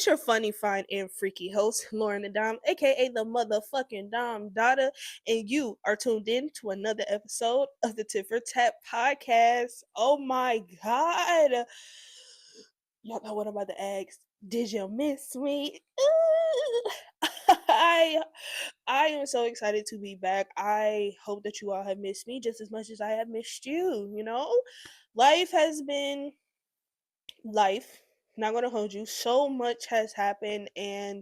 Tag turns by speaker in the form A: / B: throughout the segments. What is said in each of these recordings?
A: It's your funny, fine, and freaky host, Lauren the Dom, aka the motherfucking Dom Dada, and you are tuned in to another episode of the Tit for Tat podcast. Oh my god. Y'all know what I'm about to ask. Did you miss me? I I am so excited to be back. I hope that you all have missed me just as much as I have missed you, you know? Life has been life. Not gonna hold you. So much has happened, and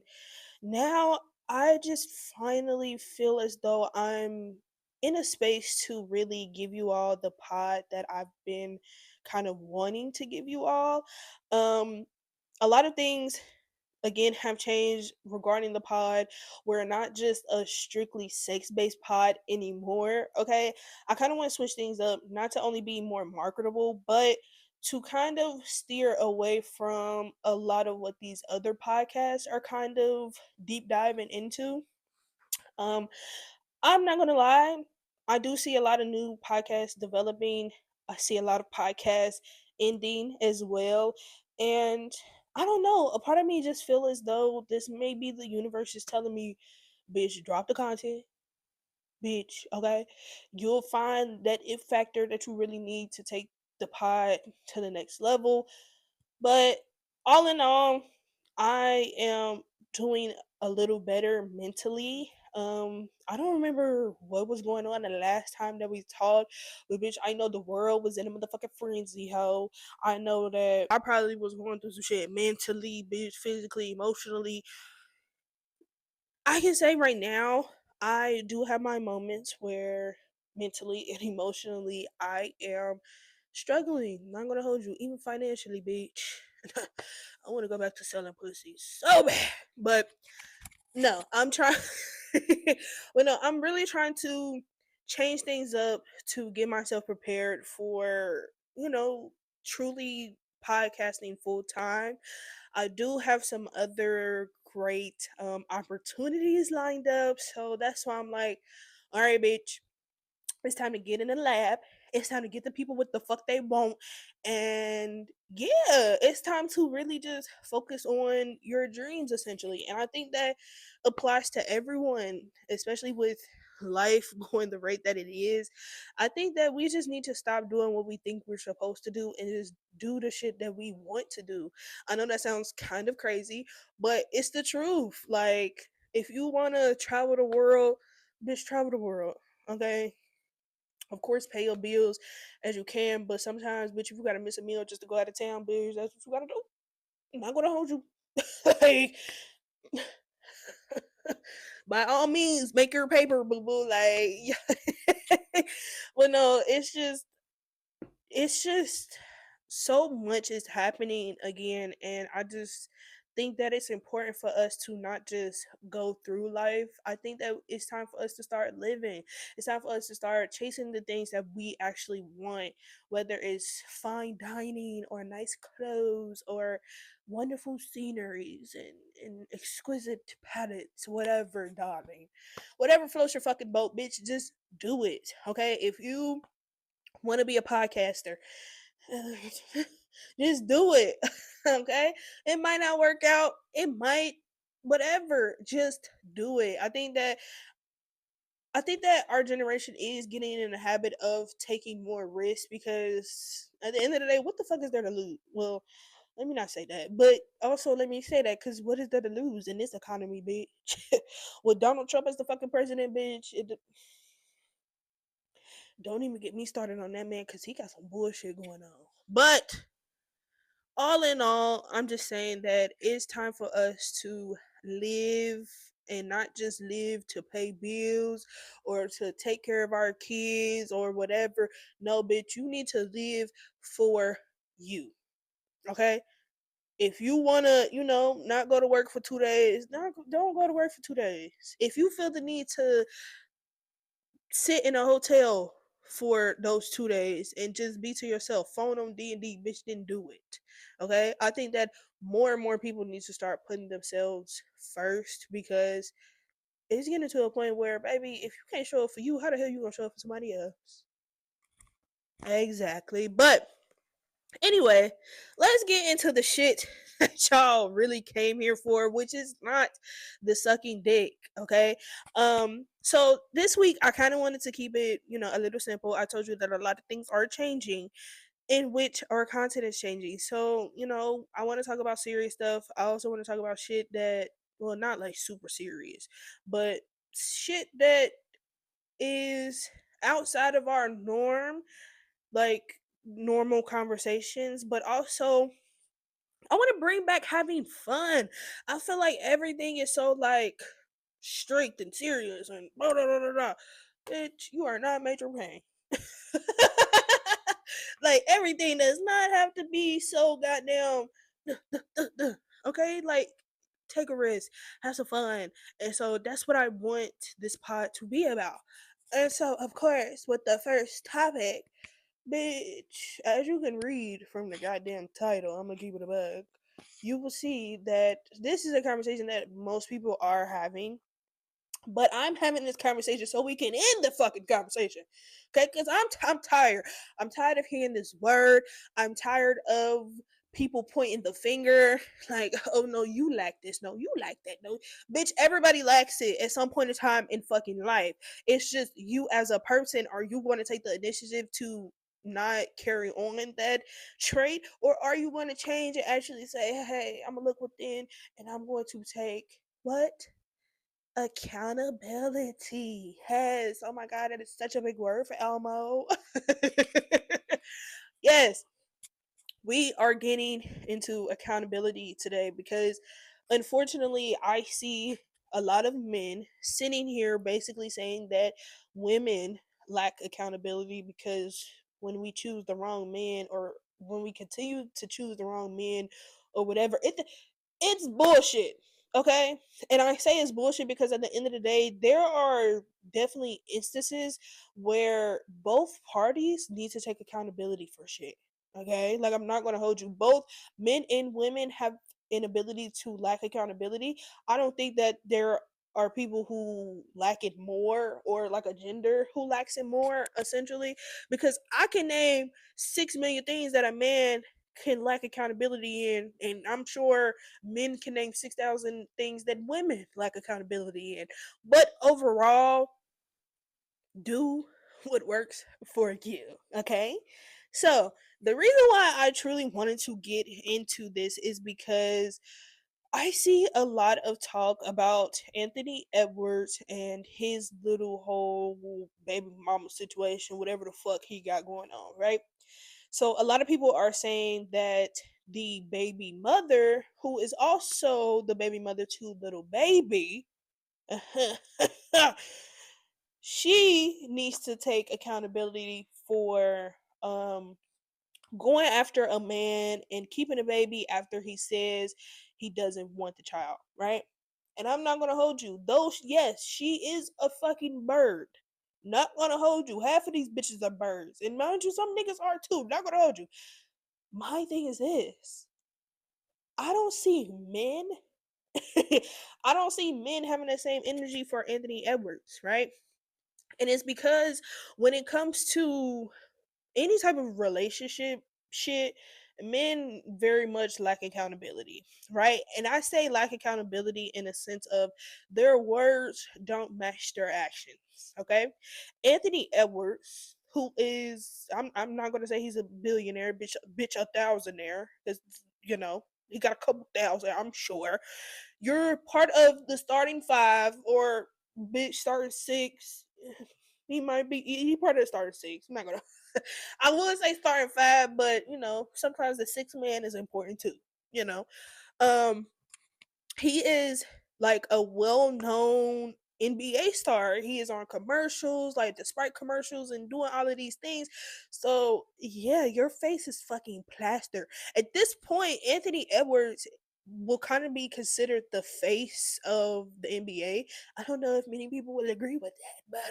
A: now I just finally feel as though I'm in a space to really give you all the pod that I've been kind of wanting to give you all. Um, a lot of things again have changed regarding the pod. We're not just a strictly sex based pod anymore. Okay, I kind of want to switch things up, not to only be more marketable, but to kind of steer away from a lot of what these other podcasts are kind of deep diving into. um I'm not gonna lie, I do see a lot of new podcasts developing. I see a lot of podcasts ending as well. And I don't know, a part of me just feel as though this may be the universe is telling me, bitch, drop the content. Bitch, okay? You'll find that it factor that you really need to take the pod to the next level. But all in all, I am doing a little better mentally. I don't remember what was going on the last time that we talked, but bitch, I know the world was in a motherfucking frenzy, ho. I know that I probably was going through some shit mentally, bitch, physically, emotionally. I can say right now, I do have my moments where mentally and emotionally I am struggling. Not gonna hold you, even financially, bitch. I want to go back to selling pussy so bad, but no, I'm trying. Well, no, I'm really trying to change things up to get myself prepared for truly podcasting full time. I do have some other great opportunities lined up, so that's why I'm like, all right, bitch, it's time to get in the lab. It's time to get the people what the fuck they want. And yeah, it's time to really just focus on your dreams essentially. And I think that applies to everyone, especially with life going the rate that it is. I think that we just need to stop doing what we think we're supposed to do and just do the shit that we want to do. I know that sounds kind of crazy, but it's the truth. Like, if you want to travel the world, bitch, travel the world. Okay, of course, pay your bills as you can, but sometimes, bitch, if you gotta miss a meal just to go out of town, bitch, that's what you gotta do. I'm not gonna hold you. Like, by all means, make your paper, boo boo. Like, well, no, it's just so much is happening again, and I just think that it's important for us to not just go through life. I think that it's time for us to start living. It's time for us to start chasing the things that we actually want, whether it's fine dining or nice clothes or wonderful sceneries and exquisite palettes, whatever, darling. Whatever floats your fucking boat, bitch, just do it. Okay, if you want to be a podcaster, just do it. Okay, it might not work out, it might, whatever, just do it. I think that our generation is getting in the habit of taking more risks because at the end of the day, what the fuck is there to lose? Well, let me not say that, but also let me say that because what is there to lose in this economy, bitch? With Donald Trump as the fucking president, bitch, don't even get me started on that man because he got some bullshit going on. But all in all, I'm just saying that it's time for us to live and not just live to pay bills or to take care of our kids or whatever. No, bitch, you need to live for you. Okay? If you want to, not go to work for 2 days, don't go to work for 2 days. If you feel the need to sit in a hotel for those 2 days and just be to yourself, phone on D&D, bitch, didn't do it. Okay, I think that more and more people need to start putting themselves first because it's getting to a point where, baby, if you can't show up for you, how the hell you gonna show up for somebody else? Exactly. But Anyway, let's get into the shit that y'all really came here for, which is not the sucking dick, okay? So this week I kind of wanted to keep it, a little simple. I told you that a lot of things are changing in which our content is changing. So, I want to talk about serious stuff. I also want to talk about shit that, well, not like super serious, but shit that is outside of our norm, like normal conversations, but also I want to bring back having fun. I feel like everything is so like strict and serious and blah, blah, blah, blah, blah. Bitch, you are not Major Payne. Like everything does not have to be so goddamn okay, like take a risk, have some fun. And so that's what I want this pod to be about. And so of course with the first topic, bitch, as you can read from the goddamn title, I'm gonna keep it a bug. You will see that this is a conversation that most people are having, but I'm having this conversation so we can end the fucking conversation. Okay? Because I'm tired. I'm tired of hearing this word. I'm tired of people pointing the finger like, oh no, you like this. No, you like that. No, bitch, everybody lacks it at some point in time in fucking life. It's just you as a person, are you going to take the initiative to not carry on that trait, or are you going to change and actually say, hey, I'm gonna look within and I'm going to take what accountability. Yes. Oh my God, that is such a big word for Elmo. Yes, we are getting into accountability today because unfortunately, I see a lot of men sitting here basically saying that women lack accountability because when we choose the wrong man or when we continue to choose the wrong men or whatever, it's bullshit. Okay. And I say it's bullshit because at the end of the day, there are definitely instances where both parties need to take accountability for shit. Okay. Like, I'm not going to hold you. Both men and women have an ability to lack accountability. I don't think that there are people who lack it more, or like a gender who lacks it more, essentially, because I can name 6 million things that a man can lack accountability in, and I'm sure men can name 6,000 things that women lack accountability in. But overall, do what works for you. Okay. So, the reason why I truly wanted to get into this is because I see a lot of talk about Anthony Edwards and his little whole baby mama situation, whatever the fuck he got going on, right? So a lot of people are saying that the baby mother, who is also the baby mother to little baby, she needs to take accountability for going after a man and keeping a baby after he says he doesn't want the child, right? And I'm not gonna hold you. Though yes, she is a fucking bird. Not gonna hold you. Half of these bitches are birds. And mind you, some niggas are too. Not gonna hold you. My thing is this. I don't see men I don't see men having the same energy for Anthony Edwards, right? And it's because when it comes to any type of relationship shit, men very much lack accountability, right? And I say lack accountability in a sense of their words don't match their actions. Okay. Anthony Edwards, who is I'm not gonna say he's a billionaire, bitch a thousandaire, because he got a couple thousand, I'm sure. You're part of the starting five, or bitch starting six. He might be he part of the starting six. I'm not gonna I would say starting five, but sometimes the sixth man is important too. You know, um, he is like a well-known NBA star. He is on commercials, like the Sprite commercials, and doing all of these things. So yeah, your face is fucking plaster. At this point, Anthony Edwards will kind of be considered the face of the NBA. I don't know if many people would agree with that,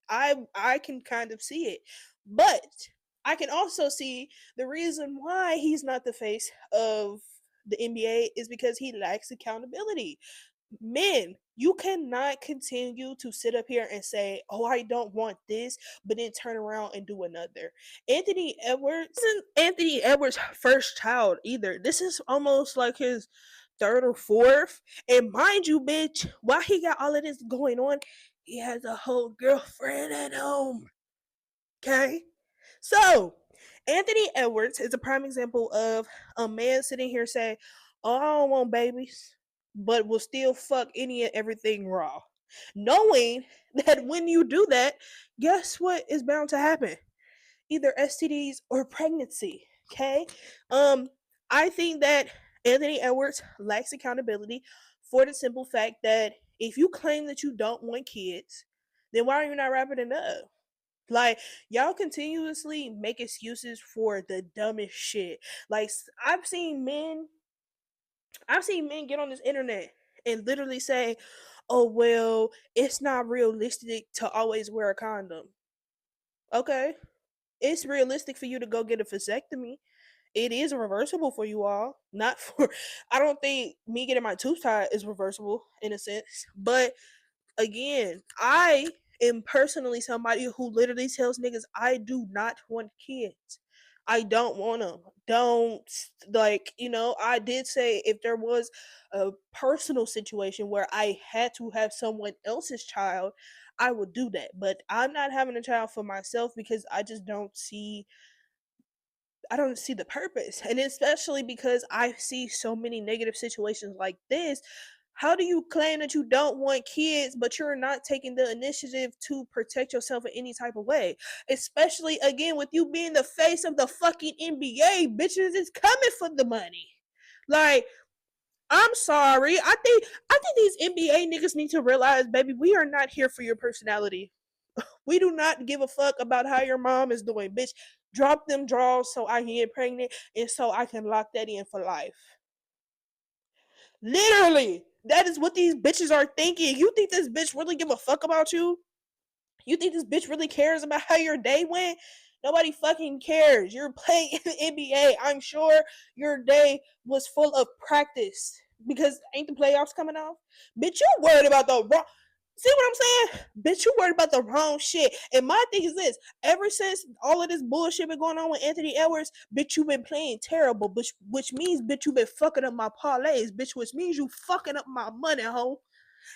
A: but I can kind of see it. But I can also see the reason why he's not the face of the NBA is because he lacks accountability. Men You cannot continue to sit up here and say, "Oh, I don't want this," but then turn around and do another. Anthony Edwards isn't Anthony Edwards' first child either. This is almost like his third or fourth. And mind you, bitch, while he got all of this going on, he has a whole girlfriend at home. Okay? So, Anthony Edwards is a prime example of a man sitting here saying, "Oh, I don't want babies," but will still fuck any and everything raw. Knowing that when you do that, guess what is bound to happen? Either STDs or pregnancy. Okay? Um, I think that Anthony Edwards lacks accountability for the simple fact that if you claim that you don't want kids, then why are you not wrapping it up? Like, y'all continuously make excuses for the dumbest shit. Like, I've seen men get on this internet and literally say, "Oh well, it's not realistic to always wear a condom." Okay, it's realistic for you to go get a vasectomy. It is reversible for you all. Not for I don't think me getting my tubes tied is reversible in a sense, but again, I am personally somebody who literally tells niggas I do not want kids. I don't want them. Don't I did say if there was a personal situation where I had to have someone else's child, I would do that. But I'm not having a child for myself because I don't see the purpose. And especially because I see so many negative situations like this. How do you claim that you don't want kids, but you're not taking the initiative to protect yourself in any type of way? Especially again with you being the face of the fucking NBA, bitches is coming for the money. Like, I'm sorry. I think these NBA niggas need to realize, baby, we are not here for your personality. We do not give a fuck about how your mom is doing. Bitch, drop them draws so I can get pregnant and so I can lock that in for life. Literally. That is what these bitches are thinking. You think this bitch really give a fuck about you? You think this bitch really cares about how your day went? Nobody fucking cares. You're playing in the NBA. I'm sure your day was full of practice because ain't the playoffs coming off? Bitch, you worried about the wrong. See what I'm saying? Bitch, you worried about the wrong shit. And my thing is this: ever since all of this bullshit been going on with Anthony Edwards, bitch, you been playing terrible, which means, bitch, you been fucking up my parlays, bitch, which means you fucking up my money, hoe.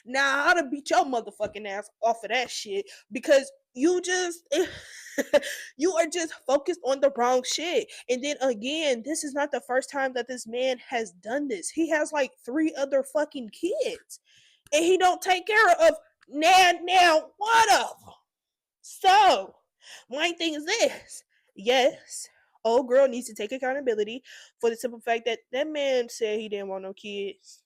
A: Now I ought to beat your motherfucking ass off of that shit because you just you are just focused on the wrong shit. And then again, this is not the first time that this man has done this. He has like three other fucking kids, and he don't take care of now one of them. So my thing is this: yes, old girl needs to take accountability for the simple fact that that man said he didn't want no kids.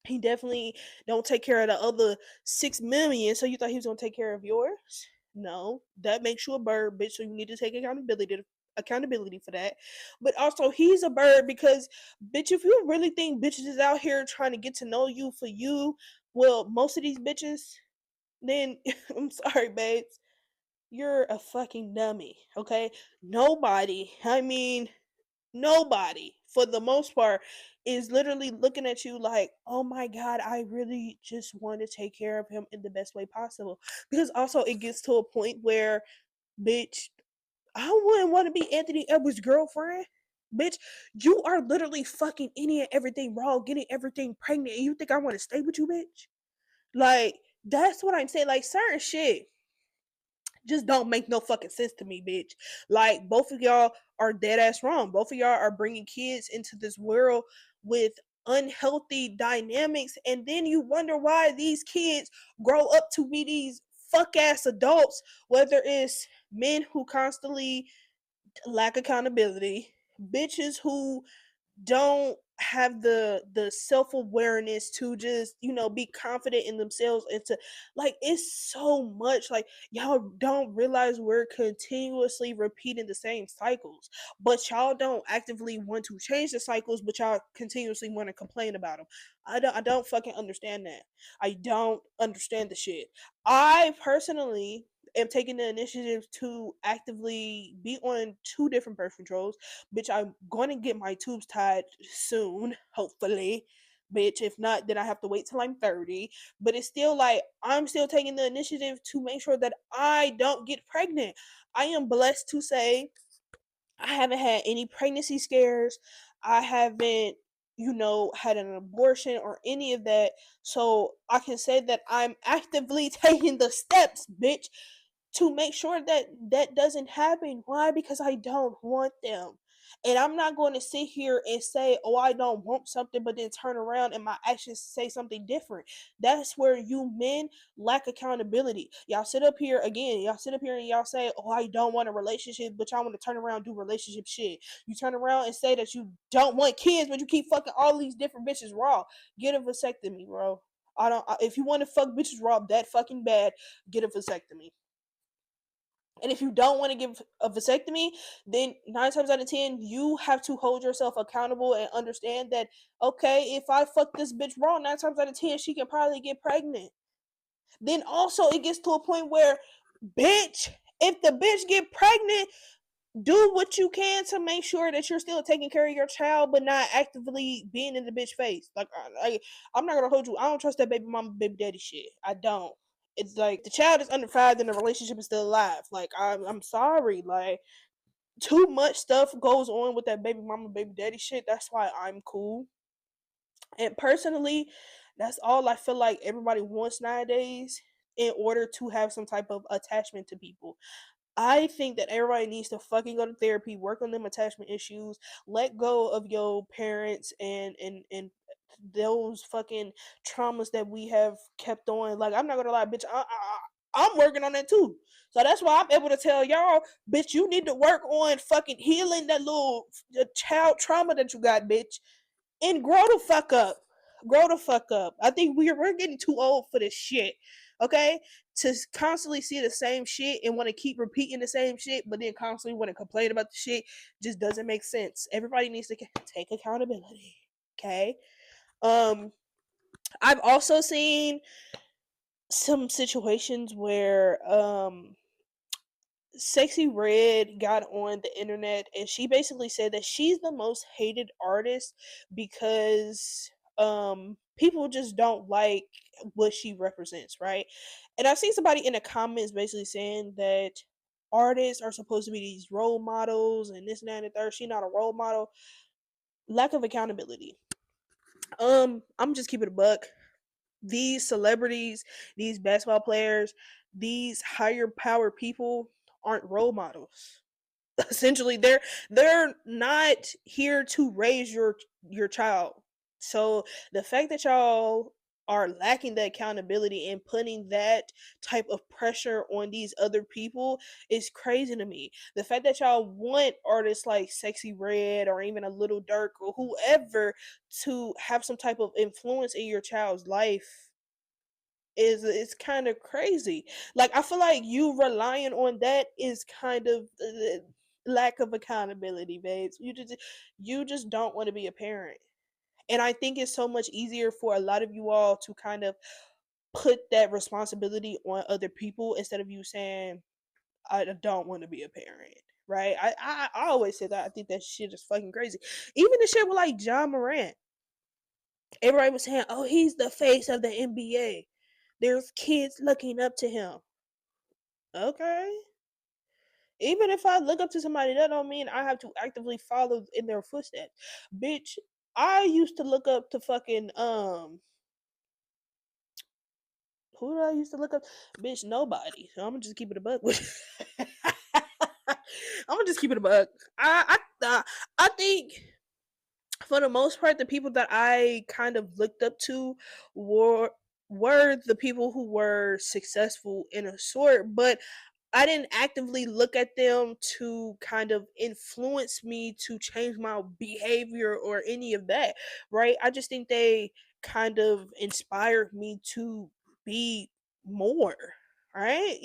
A: He definitely don't take care of the other 6 million. So you thought he was gonna take care of yours? No, that makes you a bird, bitch. So you need to take accountability for that. But also, he's a bird because, bitch, if you really think bitches is out here trying to get to know you for you, well, most of these bitches, then I'm sorry, babes, you're a fucking dummy. Okay, nobody. I mean, nobody for the most part is literally looking at you like, "Oh my god, I really just want to take care of him in the best way possible." Because also it gets to a point where, bitch, I wouldn't want to be Anthony Edwards' girlfriend. Bitch, you are literally fucking any and everything wrong, getting everything pregnant, and you think I want to stay with you, bitch? Like, that's what I'm saying. Like, certain shit just don't make no fucking sense to me, bitch. Like, both of y'all are dead ass wrong. Both of y'all are bringing kids into this world with unhealthy dynamics, and then you wonder why these kids grow up to be these fuck ass adults, whether it's men who constantly lack accountability, bitches who don't have the self-awareness to just be confident in themselves and to, like, it's so much. Like, y'all don't realize we're continuously repeating the same cycles, but y'all don't actively want to change the cycles, but y'all continuously want to complain about them. I don't fucking understand that. I don't understand the shit. I personally am taking the initiative to actively be on two different birth controls. Bitch, I'm going to get my tubes tied soon, hopefully. bitch. If not, then I have to wait till I'm 30. But it's still like I'm still taking the initiative to make sure that I don't get pregnant. I am blessed to say I haven't had any pregnancy scares. I haven't, had an abortion or any of that. So I can say that I'm actively taking the steps, bitch, to make sure that that doesn't happen. Why? Because I don't want them. And I'm not going to sit here and say, oh, I don't want something, but then turn around and my actions say something different. That's where you men lack accountability. Y'all sit up here again, y'all sit up here and y'all say, oh, I don't want a relationship, but y'all want to turn around and do relationship shit. You turn around and say that you don't want kids, but you keep fucking all these different bitches raw. Get a vasectomy, bro. If you want to fuck bitches raw that fucking bad, get a vasectomy. And if you don't want to give a vasectomy, then 9 times out of 10, you have to hold yourself accountable and understand that, okay, if I fuck this bitch wrong, 9 times out of 10, she can probably get pregnant. Then also it gets to a point where, bitch, if the bitch get pregnant, do what you can to make sure that you're still taking care of your child, but not actively being in the bitch face. Like, I'm not gonna hold you. I don't trust that baby mama, baby daddy shit. I don't. It's like the child is under 5, then the relationship is still alive. Like, I'm sorry. Like, too much stuff goes on with that baby mama, baby daddy shit. That's why I'm cool. And personally, that's all I feel like everybody wants nowadays in order to have some type of attachment to people. I think that everybody needs to fucking go to therapy, work on them attachment issues, let go of your parents and those fucking traumas that we have kept on. Like, I'm not gonna lie, bitch, I'm working on that too. So that's why I'm able to tell y'all, bitch, you need to work on fucking healing that little child trauma that you got, bitch, and grow the fuck up. Grow the fuck up. I think we're getting too old for this shit. Okay? To constantly see the same shit and want to keep repeating the same shit, but then constantly want to complain about the shit just doesn't make sense. Everybody needs to take accountability. Okay? Um, I've also seen some situations where Sexy Red got on the internet and she basically said that she's the most hated artist because people just don't like what she represents, right? And I've seen somebody in the comments basically saying that artists are supposed to be these role models and this and that and the third. She's not a role model. Lack of accountability. I'm just keeping it a buck. These celebrities, these basketball players, these higher power people aren't role models. Essentially, they're not here to raise your child. So the fact that y'all are lacking the accountability and putting that type of pressure on these other people is crazy to me. The fact that y'all want artists like Sexy Red or even a Little Dirk or whoever to have some type of influence in your child's life is it's kind of crazy. Like, I feel like you relying on that is kind of lack of accountability, babes. You just don't want to be a parent. And I think it's so much easier for a lot of you all to kind of put that responsibility on other people instead of you saying, I don't want to be a parent. Right? I always say that. I think that shit is fucking crazy. Even the shit with like John Morant. Everybody was saying, oh, he's the face of the NBA. There's kids looking up to him. Okay. Even if I look up to somebody, that don't mean I have to actively follow in their footsteps. Bitch, I used to look up to fucking who did I used to look up? Bitch, nobody. So I'm gonna just keep it a buck. I'm gonna just keep it a buck. I think for the most part, the people that I kind of looked up to were the people who were successful in a sort, but I didn't actively look at them to kind of influence me to change my behavior or any of that, right? I just think they kind of inspired me to be more, right?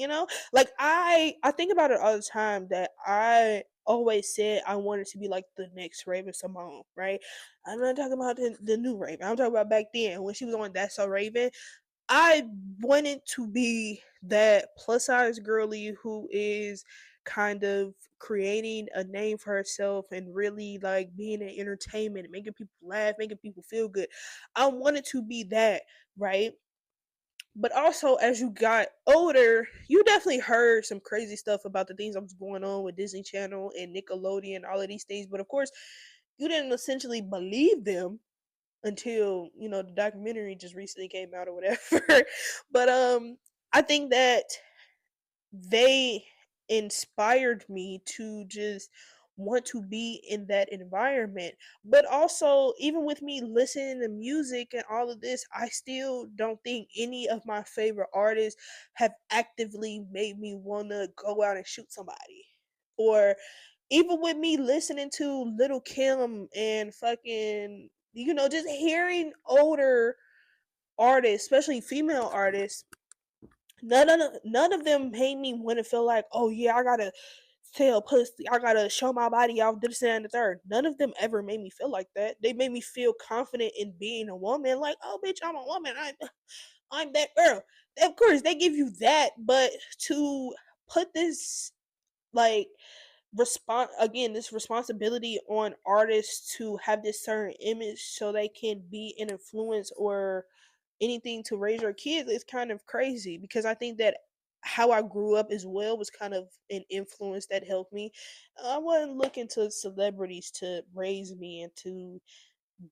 A: Like I think about it all the time that I always said I wanted to be like the next Raven Simone, right? I'm not talking about the new Raven. I'm talking about back then when she was on That's So Raven. I wanted to be that plus size girly who is kind of creating a name for herself and really like being in entertainment, making people laugh, making people feel good. I wanted to be that, right? But also, as you got older, you definitely heard some crazy stuff about the things that was going on with Disney Channel and Nickelodeon, all of these things. But of course, you didn't essentially believe them until the documentary just recently came out or whatever. But I think that they inspired me to just want to be in that environment. But also, even with me listening to music and all of this, I still don't think any of my favorite artists have actively made me want to go out and shoot somebody. Or even with me listening to Little Kim and fucking, just hearing older artists, especially female artists, none of them made me want to feel like, oh yeah, I gotta tell pussy, I gotta show my body off this and the third. None of them ever made me feel like that. They made me feel confident in being a woman. Like, oh bitch, I'm a woman. I'm that girl. Of course, they give you that, but to put this like this responsibility on artists to have this certain image so they can be an influence or anything to raise your kids is kind of crazy, because I think that how I grew up as well was kind of an influence that helped me. I wasn't looking to celebrities to raise me and to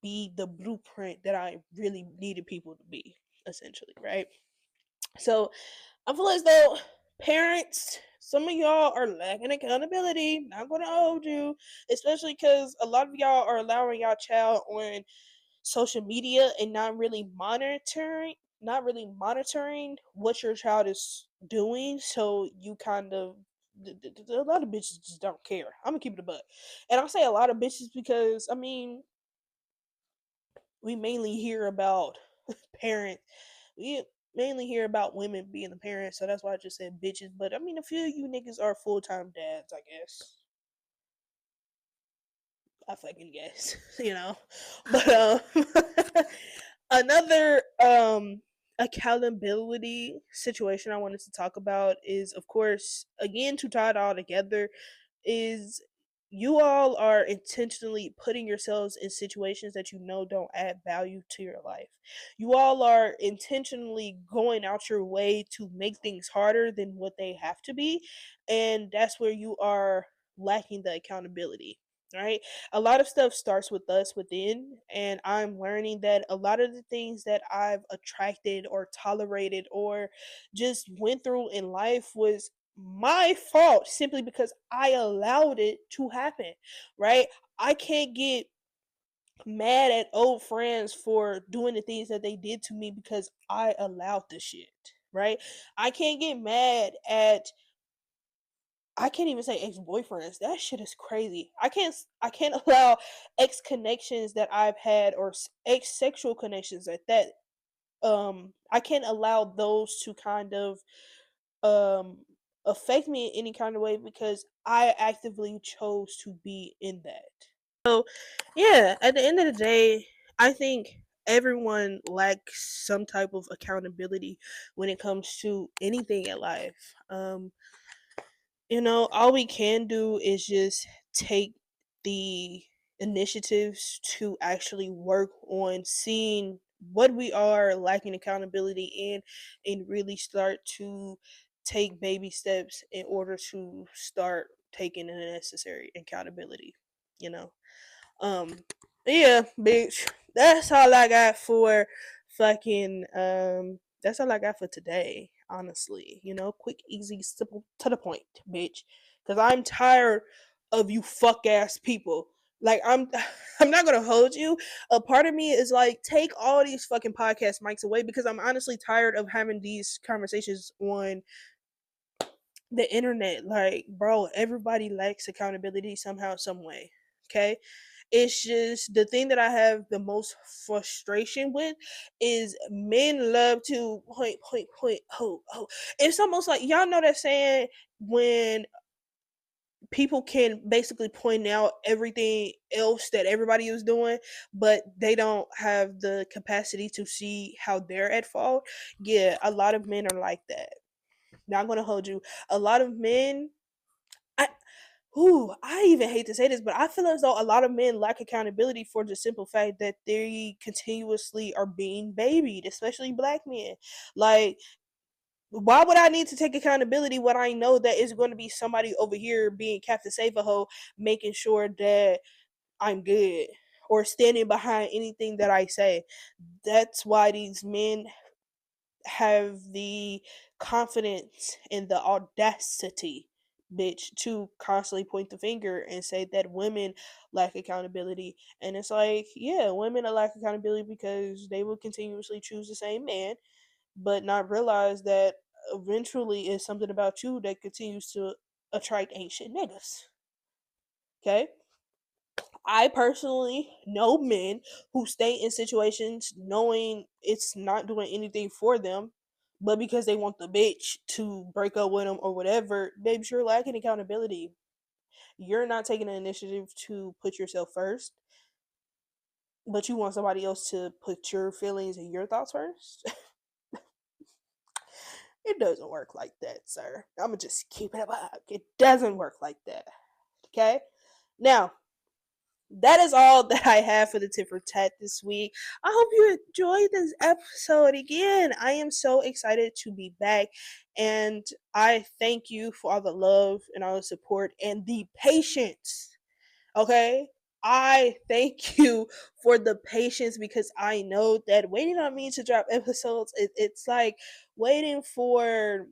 A: be the blueprint that I really needed people to be, essentially, right? So I feel as though parents, some of y'all are lacking accountability. Not gonna hold you, especially because a lot of y'all are allowing y'all child on social media and not really monitoring what your child is doing. So you kind of a lot of bitches just don't care. I'm gonna keep it a buck, and I'll say a lot of bitches because I mean we mainly hear about parents. We mainly hear about women being the parents, so that's why I just said bitches. But I mean, a few of you niggas are full time dads, I guess. I fucking guess, But another accountability situation I wanted to talk about is, of course, again, to tie it all together, is you all are intentionally putting yourselves in situations that you know don't add value to your life. You all are intentionally going out your way to make things harder than what they have to be, and that's where you are lacking the accountability. Right? A lot of stuff starts with us within, and I'm learning that a lot of the things that I've attracted or tolerated or just went through in life was my fault simply because I allowed it to happen, right? I can't get mad at old friends for doing the things that they did to me because I allowed the shit, right? I can't get mad at, I can't even say ex-boyfriends. That shit is crazy. I can't allow ex connections that I've had or ex sexual connections at that. I can't allow those to kind of um affect me in any kind of way because I actively chose to be in that. So, yeah, at the end of the day, I think everyone lacks some type of accountability when it comes to anything in life. All we can do is just take the initiatives to actually work on seeing what we are lacking accountability in and really start to take baby steps in order to start taking the necessary accountability, you know. Um, yeah, bitch. That's all I got for fucking. That's all I got for today. Honestly, quick, easy, simple, to the point, bitch. Cause I'm tired of you fuck ass people. Like I'm not gonna hold you. A part of me is like, take all these fucking podcast mics away because I'm honestly tired of having these conversations on the internet. Like, bro, everybody lacks accountability somehow, some way. Okay, it's just the thing that I have the most frustration with is men love to point. Oh. It's almost like, y'all know that saying when people can basically point out everything else that everybody is doing, but they don't have the capacity to see how they're at fault. Yeah, a lot of men are like that. Not gonna hold you. A lot of men I even hate to say this, but I feel as though a lot of men lack accountability for the simple fact that they continuously are being babied, especially black men. Like, why would I need to take accountability when I know that it's going to be somebody over here being Captain Save a Hoe, making sure that I'm good or standing behind anything that I say? That's why these men have the confidence and the audacity, bitch, to constantly point the finger and say that women lack accountability. And it's like, yeah, women lack accountability because they will continuously choose the same man, but not realize that eventually it's something about you that continues to attract ancient niggas. Okay? I personally know men who stay in situations knowing it's not doing anything for them, but because they want the bitch to break up with them or whatever, babe, you're lacking accountability. You're not taking the initiative to put yourself first, but you want somebody else to put your feelings and your thoughts first. It doesn't work like that, sir. I'm gonna just keep it up. It doesn't work like that. Okay? Now, that is all that I have for the tit for tat this week. I hope you enjoyed this episode again. I am so excited to be back, and I thank you for all the love and all the support and the patience. Okay? I thank you for the patience because I know that waiting on me to drop episodes, it's like waiting for,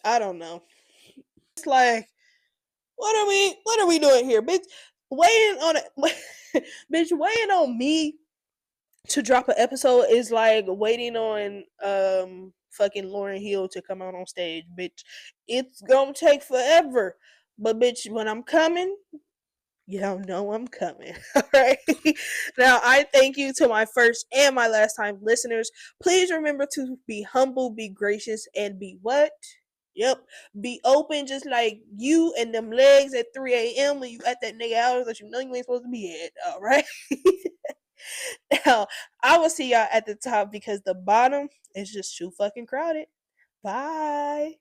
A: I don't know. It's like, what are we doing here, bitch? Waiting on it, bitch. Waiting on me to drop an episode is like waiting on fucking Lauren Hill to come out on stage, bitch. It's gonna take forever, but bitch, when I'm coming, you don't know I'm coming. All right. Now, I thank you to my first and my last time listeners. Please remember to be humble, be gracious, and be what? Yep. Be open just like you and them legs at 3 a.m. when you at that nigga hours that you know you ain't supposed to be at. All right. Now, I will see y'all at the top because the bottom is just too fucking crowded. Bye.